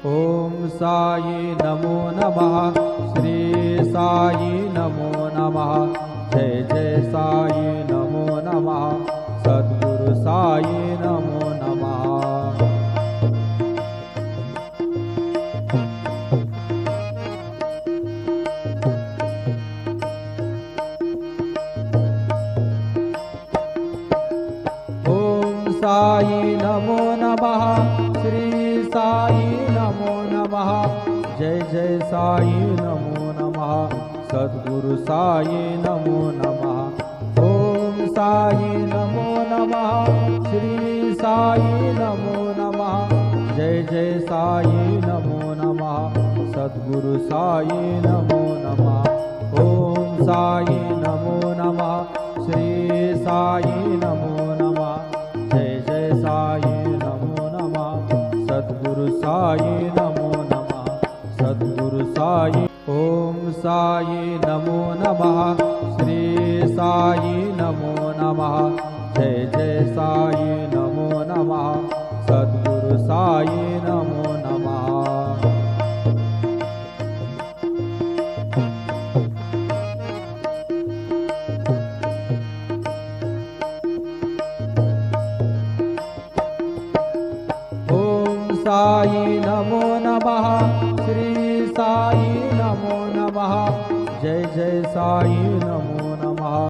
ओम साई नमो नमः। श्री साई नमो नमः। जय जय साई नमो नमः। सद्गुरु साई नमो नमः। ओम साई नमो नमः। श्री साई नमो नमः। जय जय साई नमो नमः। सद्गुरु साई नमो नमः। ओम साई नमो नमः। श्री साई नमो नमः। जय जय साई नमो नमः। सद्गुरु साई नमो नमः। ओम साई नमो नमः। श्री साई नमो नमः। जय जय साई नमो नमः। सद्गुरु साई नमो नमः। सद्गुरु साई। ओम साई नमो नमः। श्री साई नमो नमः। जय जय साई नमो नमः। सद्गुरु साई नमो नमः। साई नमो नमः। श्री साई नमो नमः। जय जय साई नमो